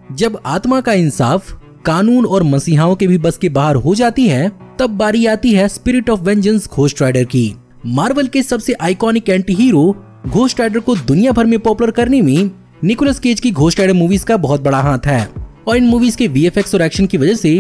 जब आत्मा का इंसाफ कानून और मसीहाओं के भी बस के बाहर हो जाती है, तब बारी आती है Spirit of Vengeance Ghost Rider की। मार्वल के सबसे iconic anti hero Ghost Rider को दुनिया भर में पॉपुलर करने में निकोलस केज की घोस्ट राइडर मूवीज का बहुत बड़ा हाथ है। और इन मूवीज के वीएफएक्स और एक्शन की वजह से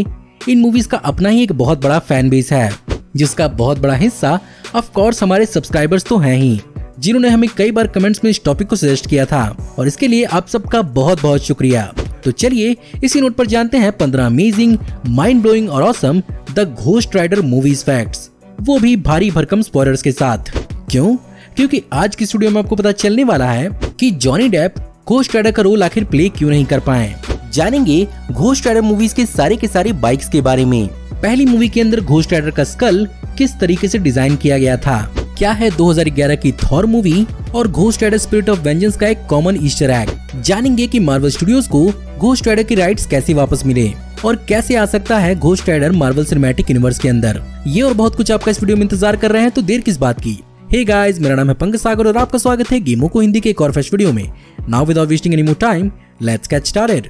इन मूवीज का अपना ही एक बहुत बड़ा फैन बेस है, जिसका बहुत बड़ा हिस्सा ऑफ कोर्स हमारे सब्सक्राइबर्स तो हैं ही, जिन्होंने हमें कई बार कमेंट्स में इस टॉपिक को सजेस्ट किया था, और इसके लिए आप सबका बहुत बहुत शुक्रिया। तो चलिए इसी नोट पर जानते हैं 15 अमेजिंग, माइंड ब्लोइंग और awesome the Ghost Rider movies facts, वो भी भारी भरकम स्पॉयलर्स के साथ। क्यों? क्योंकि आज की स्टूडियो में आपको पता चलने वाला है कि जॉनी डेप घोस्ट राइडर का रोल आखिर प्ले क्यों नहीं कर पाए। जानेंगे घोस्ट राइडर मूवीज के सारे बाइक्स के बारे में। पहली मूवी के अंदर घोस्ट राइडर का स्कल किस तरीके से डिजाइन किया गया था, क्या है 2011 की थॉर मूवी और Ghost Rider Spirit of Vengeance का एक कॉमन ईस्टर एग। जानेंगे कि मार्वल स्टूडियोज को घोस्ट राइडर की राइट्स कैसे वापस मिले और कैसे आ सकता है Ghost Rider Marvel Cinematic Universe के अंदर। ये और बहुत कुछ आपका इस वीडियो में इंतजार कर रहे हैं, तो देर किस बात की। हे गाइस, मेरा नाम है पंकज सागर और आपका स्वागत है गेमों को हिंदी के एक और फ्रेश वीडियो में। Now without wasting any more time, let's get started.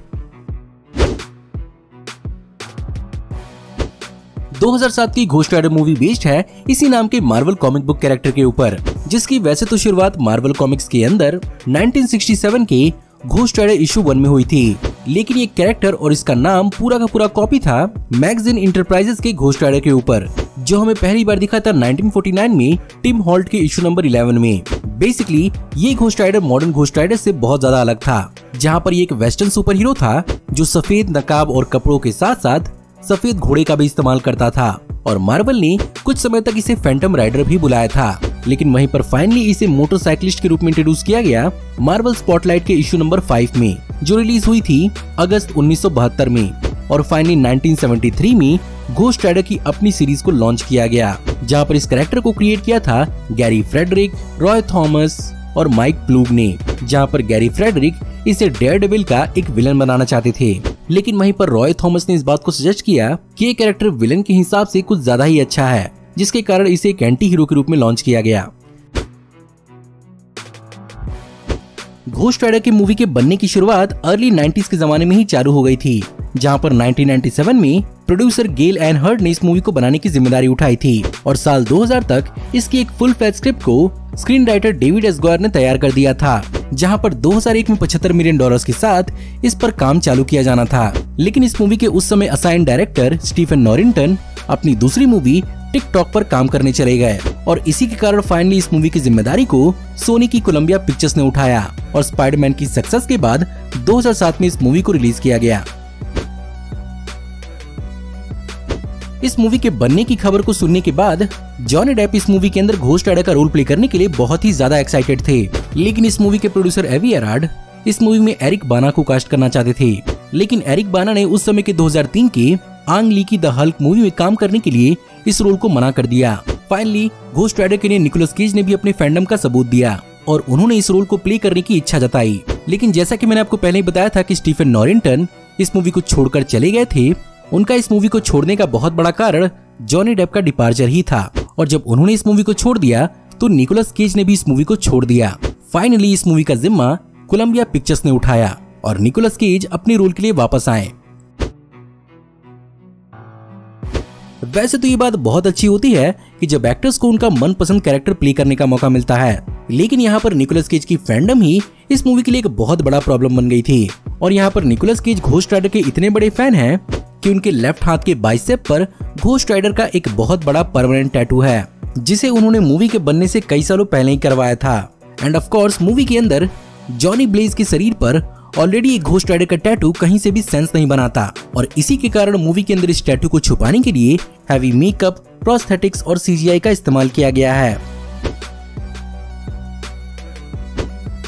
2007 की घोस्ट राइडर मूवी बेस्ड है इसी नाम के मार्वल कॉमिक बुक कैरेक्टर के ऊपर, जिसकी वैसे तो शुरुआत मार्वल कॉमिक्स के अंदर 1967 के घोस्ट राइडर इशू 1 में हुई थी, लेकिन ये कैरेक्टर और इसका नाम पूरा का पूरा कॉपी था मैगजीन इंटरप्राइजेस के घोस्ट राइडर के ऊपर, जो हमें पहली बार दिखा था 1949 में टिम हॉल्ट के इशू नंबर 11 में। बेसिकली ये Ghost Rider modern Ghost Rider से बहुत ज्यादा अलग था, जहाँ पर ये एक वेस्टर्न सुपर हीरो था जो सफेद नकाब और कपड़ों के साथ साथ सफेद घोड़े का भी इस्तेमाल करता था, और मार्वल ने कुछ समय तक इसे फैंटम राइडर भी बुलाया था, लेकिन वहीं पर फाइनली इसे मोटरसाइकिलिस्ट के रूप में इंट्रोड्यूस किया गया मार्वल स्पॉटलाइट के इशू नंबर 5 में, जो रिलीज हुई थी अगस्त 1972 में। और फाइनली 1973 में घोस्ट राइडर की अपनी सीरीज को लॉन्च किया गया, जहां पर इस कैरेक्टर को क्रिएट किया था गैरी फ्रेडरिक, रॉय थॉमस और माइक प्लूग ने, जहां पर गैरी फ्रेडरिक इसे डेयरडेविल का एक विलन बनाना चाहते थे, लेकिन वहीं पर रॉय थॉमस ने इस बात को सजेस्ट किया कि ये कैरेक्टर विलन के हिसाब से कुछ ज्यादा ही अच्छा है, जिसके कारण इसे एक एंटी हीरो के रूप में लॉन्च किया गया। घोस्ट राइडर की मूवी के बनने की शुरुआत अर्ली 90s के जमाने में ही चालू हो गई थी, जहां पर 1997 में प्रोड्यूसर गेल एन हर्ड ने इस मूवी को बनाने की जिम्मेदारी उठाई थी, और साल 2000 तक इसकी एक फुल फ्लेज स्क्रिप्ट को स्क्रीन राइटर डेविड एस गॉयर ने तैयार कर दिया था, जहां पर 2001 में $75 मिलियन के साथ इस पर काम चालू किया जाना था। लेकिन इस मूवी के उस समय असाइन डायरेक्टर स्टीफन नॉरिंगटन अपनी दूसरी मूवी टिकटॉक पर काम करने चले गए, और इसी के कारण फाइनली इस मूवी की जिम्मेदारी को सोनी की कोलंबिया पिक्चर्स ने उठाया, और स्पाइडरमैन की सक्सेस के बाद 2007 में इस मूवी को रिलीज किया गया। इस मूवी के बनने की खबर को सुनने के बाद जॉनी डेप इस मूवी के अंदर घोस्ट राइडर का रोल प्ले करने के लिए बहुत ही ज्यादा एक्साइटेड थे, लेकिन इस मूवी के प्रोड्यूसर एवी एराड इस मूवी में एरिक बाना को कास्ट करना चाहते थे, लेकिन एरिक बाना ने उस समय के 2003 के आंग ली की द हल्क मूवी में काम करने के लिए इस रोल को मना कर दिया। फाइनली घोस्ट राइडर के लिए निकोलस केज ने भी अपने फैंडम का सबूत दिया और उन्होंने इस रोल को प्ले करने की इच्छा जताई, लेकिन जैसा कि मैंने आपको पहले ही बताया था कि स्टीफन नॉरिंगटन इस मूवी को छोड़कर चले गए थे, उनका इस मूवी को छोड़ने का बहुत बड़ा कारण जॉनी डेप का डिपार्चर ही था, और जब उन्होंने इस मूवी को छोड़ दिया तो निकोलस केज ने भी इस मूवी को छोड़ दिया। फाइनली इस मूवी का जिम्मा कोलंबिया पिक्चर्स ने उठाया और निकोलस केज अपने रोल के लिए वापस आए। वैसे तो ये बात बहुत अच्छी होती है कि जब एक्टर्स को उनका मनपसंद कैरेक्टर प्ले करने का मौका मिलता है, लेकिन यहाँ पर निकोलस केज की फैंडम ही इस मूवी के लिए एक बहुत बड़ा प्रॉब्लम बन गई थी। और यहाँ पर निकोलस केज घोस्ट राइडर के इतने बड़े फैन हैं कि उनके लेफ्ट हाथ के बाइसेप पर घोस्ट राइडर का एक बहुत बड़ा परमानेंट टैटू है, जिसे उन्होंने मूवी के बनने से कई सालों पहले ही करवाया था। एंड ऑफ कोर्स मूवी के अंदर जॉनी ब्लेज के शरीर पर ऑलरेडी एक घोस्ट राइडर का टैटू कहीं से भी सेंस नहीं बनाता, और इसी के कारण मूवी के अंदर इस टैटू को छुपाने के लिए हैवी मेकअप, प्रोस्थेटिक्स और सीजीआई का इस्तेमाल किया गया है।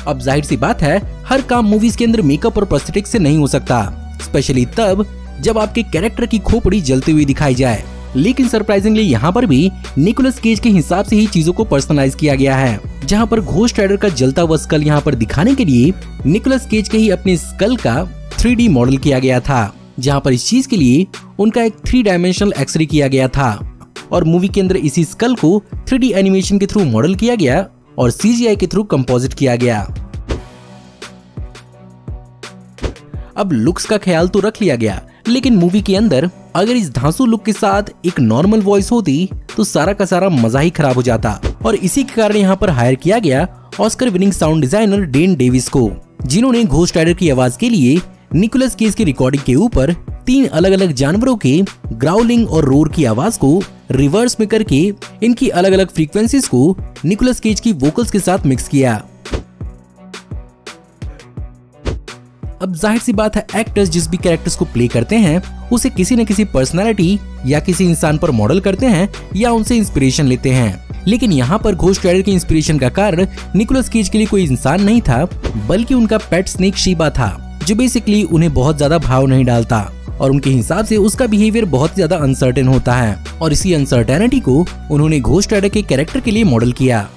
अब जाहिर सी बात है, हर काम मूवीज के अंदर मेकअप और प्रोस्थेटिक्स से नहीं हो सकता, स्पेशली तब जब आपके कैरेक्टर की खोपड़ी जलती हुई दिखाई जाए। लेकिन सरप्राइजिंगली यहाँ पर भी निकोलस केज के हिसाब से ही चीजों को पर्सनलाइज किया गया है, जहाँ पर घोस्ट राइडर का जलता हुआ स्कल यहाँ पर दिखाने के लिए निकोलस केज के ही अपने स्कल का 3D मॉडल किया गया था, जहाँ पर इस चीज के लिए उनका एक 3 डायमेंशनल एक्सरे किया गया था, और मूवी के अंदर इसी स्कल को 3D एनिमेशन के थ्रू मॉडल किया गया और CGI के थ्रू कंपोजिट किया गया। अब लुक्स का ख्याल तो रख लिया गया, लेकिन मूवी के अंदर अगर इस धांसू लुक के साथ एक नॉर्मल वॉइस होती तो सारा का सारा मजा ही खराब हो जाता। और इसी के कारण यहाँ पर हायर किया गया Oscar winning sound designer Dane Davis को, जिन्होंने घोस्ट राइडर की आवाज के लिए निकोलस केज की रिकॉर्डिंग के ऊपर 3 अलग अलग जानवरों के ग्राउलिंग और रोर की आवाज को रिवर्स में करके इनकी अलग अलग फ्रीक्वेंसीज को निकोलस केज की वोकल्स के साथ मिक्स किया। अब जाहिर सी बात है, एक्टर्स जिस भी कैरेक्टर्स को प्ले करते हैं उसे किसी न किसी पर्सनालिटी या किसी इंसान पर मॉडल करते हैं या उनसे इंस्पिरेशन लेते हैं। लेकिन यहाँ पर घोस्ट राइडर के इंस्पिरेशन का कारण निकोलस केज के लिए कोई इंसान नहीं था, बल्कि उनका पेट स्नेक शीबा था, जो बेसिकली उन्हें बहुत ज्यादा भाव नहीं डालता और उनके हिसाब से उसका बिहेवियर बहुत ज्यादा अनसर्टेन होता है। और इसी अनसर्टेनिटी को उन्होंने घोस्ट राइडर के कैरेक्टर के लिए मॉडल किया।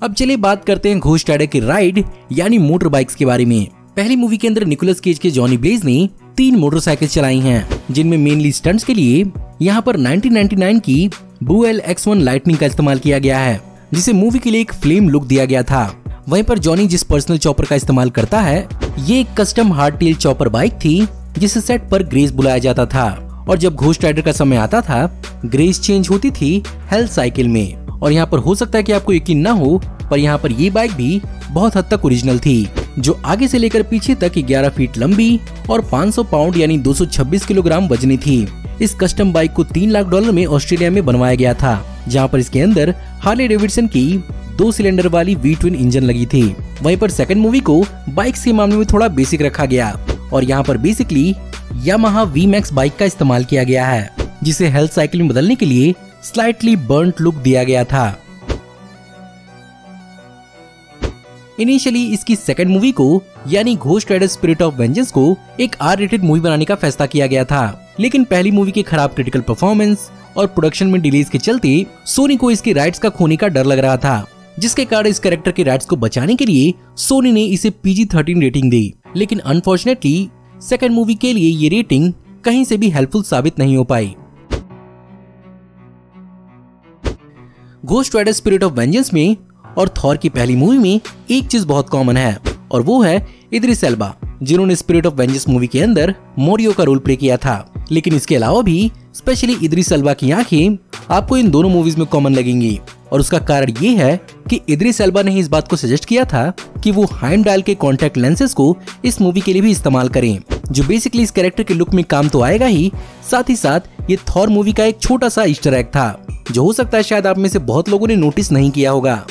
अब चलिए बात करते हैं घोस्ट राइडर की राइड यानी मोटर बाइक्स के बारे में। पहली मूवी के अंदर निकोलस केज के जॉनी ब्लेज ने 3 मोटरसाइकिल चलाई हैं, जिनमें मेनली स्टंट्स के लिए यहाँ पर 1999 की बुएल X1 लाइटनिंग का इस्तेमाल किया गया है, जिसे मूवी के लिए एक फ्लेम लुक दिया गया था। वहीं पर जॉनी जिस पर्सनल चॉपर का इस्तेमाल करता है, ये एक कस्टम हार्ड-टेल चॉपर बाइक थी, जिसे सेट पर ग्रेस बुलाया जाता था। और जब घोस्ट राइडर का समय आता था, ग्रेस चेंज होती थी हेल साइकिल में। और यहाँ पर हो सकता है कि आपको यकीन ना हो, पर यहाँ पर ये बाइक भी बहुत हद तक ओरिजिनल थी, जो आगे से लेकर पीछे तक 11 फीट लंबी और 500 पाउंड यानी 226 किलोग्राम वजनी थी। इस कस्टम बाइक को $3 लाख में ऑस्ट्रेलिया में बनवाया गया था, जहाँ पर इसके अंदर हार्ले डेविडसन की 2 सिलेंडर वाली V-twin इंजन लगी थी। वहीं पर सेकंड मूवी को बाइक्स के मामले में थोड़ा बेसिक रखा गया और यहाँ पर बेसिकली यामाहा VMAX बाइक का इस्तेमाल किया गया है, जिसे हेल्थ साइकिल में बदलने के लिए स्लाइटली बर्न्ट लुक दिया गया था। इनिशियली इसकी सेकंड मूवी को यानी Ghost Rider Spirit of Vengeance को एक R-रेटेड मूवी बनाने का फैसला किया गया था, लेकिन पहली मूवी की खराब क्रिटिकल परफॉर्मेंस और प्रोडक्शन में डिलेज के चलते सोनी को इसके राइट्स का खोने का डर लग रहा था, जिसके कारण इस कैरेक्टर के राइट्स को बचाने के लिए सोनी ने इसे PG-13 रेटिंग दी। लेकिन अनफॉर्चुनेटली सेकंड मूवी के लिए ये रेटिंग कहीं से भी हेल्पफुल साबित नहीं हो पाई। Ghost Rider Spirit of Vengeance में और थॉर की पहली मूवी में एक चीज बहुत कॉमन है, और वो है इद्रिस एल्बा, जिन्होंने स्पिरिट ऑफ वेंजेंस मूवी के अंदर मोरियो का रोल प्ले किया था। लेकिन इसके अलावा भी स्पेशली इद्रिस एल्बा की आंखें आपको इन दोनों मूवीज में कॉमन लगेंगी, और उसका कारण ये है कि इद्रिस एल्बा ने इस बात को सजेस्ट किया था कि वो हाइमडाल के कॉन्टैक्ट लेंसेज को इस मूवी के लिए भी इस्तेमाल करें, जो बेसिकली इस कैरेक्टर के लुक में काम तो आएगा ही, साथ ही साथ ये थॉर मूवी का एक छोटा सा ईस्टर एग था, जो हो सकता है शायद आप में से बहुत लोगों ने नोटिस नहीं किया होगा।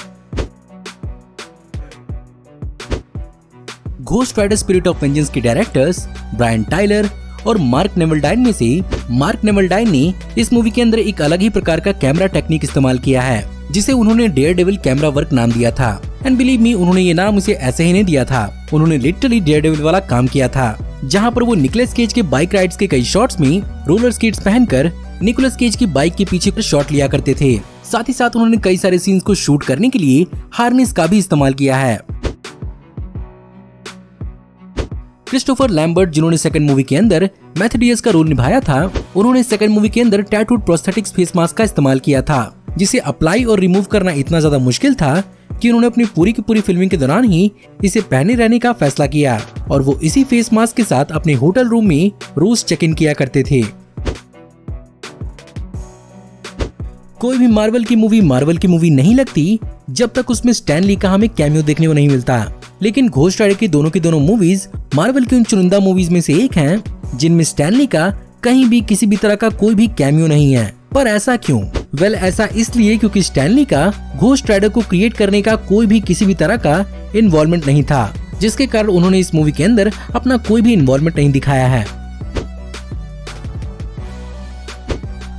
Ghost Rider Spirit of Vengeance के डायरेक्टर्स ब्रायन टाइलर और मार्क नेवल्डाइन में से मार्क नेवल्डाइन ने इस मूवी के अंदर एक अलग ही प्रकार का कैमरा टेक्निक इस्तेमाल किया है, जिसे उन्होंने डेयर डेविल कैमरा वर्क नाम दिया था। एंड बिलीव मी, उन्होंने ये नाम उसे ऐसे ही नहीं दिया था, उन्होंने लिटरली डेयर डेविल वाला काम किया था, जहाँ पर वो निकोलस केज के बाइक राइड्स के कई शॉट्स में रोलर स्केट्स पहनकर निकोलस केज की बाइक के पीछे पर शॉट लिया करते थे। साथ ही साथ उन्होंने कई सारे सीन्स को शूट करने के लिए हार्नेस का भी इस्तेमाल किया है। क्रिस्टोफर लैम्बर्ट, जिन्होंने सेकंड मूवी के अंदर मैथडियस का रोल निभाया था, उन्होंने सेकंड मूवी के अंदर टैटूड प्रोस्थेटिक्स फेस मास्क का इस्तेमाल किया था, जिसे अप्लाई और रिमूव करना इतना ज्यादा मुश्किल था कि उन्होंने अपनी पूरी की पूरी फिल्मिंग के दौरान ही इसे पहने रहने का फैसला किया, और वो इसी फेस मास्क के साथ अपने होटल रूम में रोज चेक इन किया करते थे। कोई भी मार्वल की मूवी नहीं लगती जब तक उसमें स्टैन ली का हमें कैमियो देखने को नहीं मिलता, लेकिन घोस्ट राइडर की दोनों मूवीज मार्वल की उन चुनिंदा मूवीज में से एक हैं जिनमें स्टैन ली का कहीं भी किसी भी तरह का कोई भी कैमियो नहीं है। पर ऐसा क्यों? वेल, ऐसा इसलिए क्योंकि स्टैन ली का घोस्ट राइडर को क्रिएट करने का कोई भी किसी भी तरह का इन्वॉल्वमेंट नहीं था, जिसके कारण उन्होंने इस मूवी के अंदर अपना कोई भी इन्वॉल्वमेंट नहीं दिखाया है।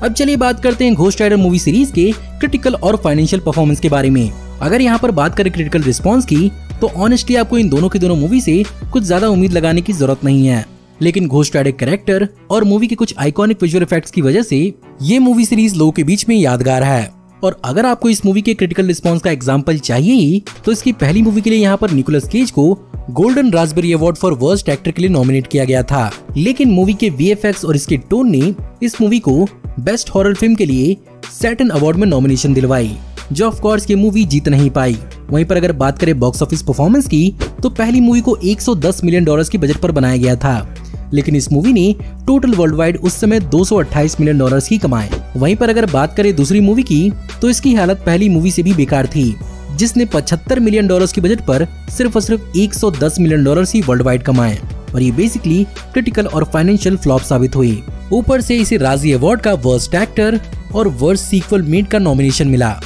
अब चलिए बात करते हैं घोस्ट राइडर मूवी सीरीज के क्रिटिकल और फाइनेंशियल परफॉर्मेंस के बारे में। अगर यहाँ पर बात करें क्रिटिकल रिस्पांस की, तो ऑनेस्टली आपको इन दोनों की दोनों मूवी से कुछ ज्यादा उम्मीद लगाने की जरूरत नहीं है, लेकिन घोस्ट राइडर कैरेक्टर और मूवी के कुछ आइकॉनिक विजुअल इफेक्ट्स की वजह से ये मूवी सीरीज लोगों के बीच में यादगार है। और अगर आपको इस मूवी के क्रिटिकल रिस्पांस का एग्जांपल चाहिए ही, तो इसकी पहली मूवी के लिए यहाँ पर निकोलस केज को golden Raspberry award for worst actor के लिए नॉमिनेट किया गया था, लेकिन मूवी के VFX और इसके टोन ने इस मूवी को बेस्ट हॉरर फिल्म के लिए सैटर्न अवार्ड में नॉमिनेशन दिलवाई। जो ऑफ कोर्स ये मूवी जीत नहीं पाई। वहीं पर अगर बात करें बॉक्स ऑफिस परफॉर्मेंस की तो पहली मूवी को 110 मिलियन डॉलर्स की बजट पर बनाया गया था, लेकिन इस मूवी ने टोटल वर्ल्ड वाइड उस समय 228 मिलियन डॉलर्स ही कमाए। वहीं पर अगर बात करें दूसरी मूवी की तो इसकी हालत पहली मूवी से भी बेकार थी, जिसने 75 मिलियन डॉलर्स की बजट पर सिर्फ और सिर्फ 110 मिलियन डॉलर्स ही वर्ल्ड वाइड कमाए और ये बेसिकली क्रिटिकल और फाइनेंशियल फ्लॉप साबित हुई। ऊपर से इसे राजी अवार्ड का वर्स्ट एक्टर और वर्स्ट सीक्वल मेड का नॉमिनेशन मिला।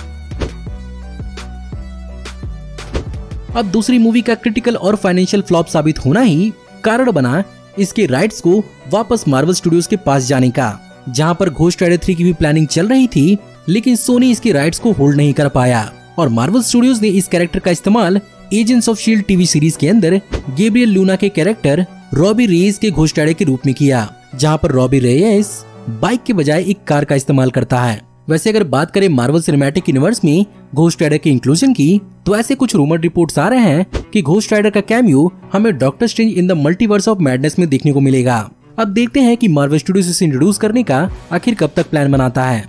अब दूसरी मूवी का क्रिटिकल और फाइनेंशियल फ्लॉप साबित होना ही कारण बना इसके राइट्स को वापस मार्वल स्टूडियोज के पास जाने का, जहां पर घोस्ट राइडर 3 की भी प्लानिंग चल रही थी, लेकिन सोनी इसके राइट्स को होल्ड नहीं कर पाया और मार्वल स्टूडियोज ने इस कैरेक्टर का इस्तेमाल agents of shield TV series के अंदर गैब्रियल लूना के कैरेक्टर रॉबी रेयस के घोस्ट राइडर के रूप में किया, जहां पर रॉबी रेयस बाइक के बजाय एक कार का इस्तेमाल करता है। वैसे अगर बात करें मार्वल सिनेमैटिक यूनिवर्स में घोस्ट राइडर के इंक्लूजन की, तो ऐसे कुछ रूमर रिपोर्ट्स आ रहे हैं कि घोस्ट राइडर का कैमियो हमें doctor strange in the multiverse of madness में देखने को मिलेगा। अब देखते हैं कि मार्वल स्टूडियोज इसे इंट्रोड्यूस करने का आखिर कब तक प्लान बनाता है।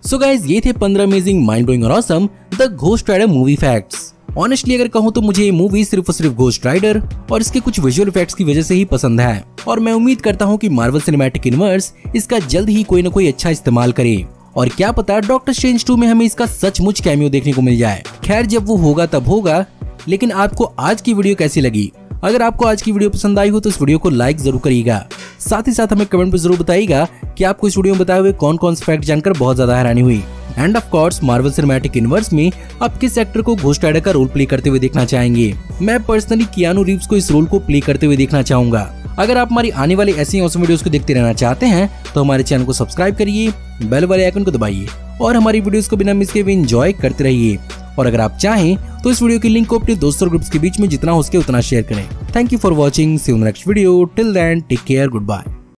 सो गाइस, ये थे 15 अमेजिंग, माइंड ब्लोइंग और awesome the Ghost Rider movie facts. Honestly अगर कहूँ तो मुझे ये मूवी सिर्फ और सिर्फ घोस्ट राइडर और इसके कुछ विजुअल इफेक्ट्स की वजह से ही पसंद है और मैं उम्मीद करता हूँ कि मार्वल सिनेमैटिक यूनिवर्स इसका जल्द ही कोई न कोई अच्छा इस्तेमाल करे और क्या पता डॉक्टर स्ट्रेंज 2 में हमें इसका सचमुच कैमियो देखने को मिल जाए। खैर, जब वो होगा तब होगा। लेकिन आपको आज की वीडियो कैसी लगी? अगर आपको आज की वीडियो पसंद आई हो तो इस वीडियो को लाइक जरूर करिएगा। साथ ही साथ हमें कमेंट में जरूर बताइएगा कि आपको इस वीडियो में बताए हुए कौन कौन से फैक्ट जानकर बहुत ज्यादा हैरानी हुई। End of course Marvel Cinematic universe में आप किस एक्टर को घोस्ट राइडर का रोल प्ले करते हुए देखना चाहेंगे? मैं पर्सनली कियानू रीव्स को इस रोल को प्ले करते हुए देखना चाहूंगा। अगर आप हमारी आने वाली ऐसी ऑसम वीडियोस को देखते रहना चाहते हैं तो हमारे चैनल को सब्सक्राइब करिए, बेल वाले आइकन को दबाइए और हमारी वीडियोस को बिना मिस किए एंजॉय करते रहिए। और अगर आप चाहें तो इस वीडियो की लिंक को अपने दोस्तों और ग्रुप्स के बीच में जितना हो सके उतना शेयर करें। Thank you for watching, see you in the next video. Till then take care, good bye.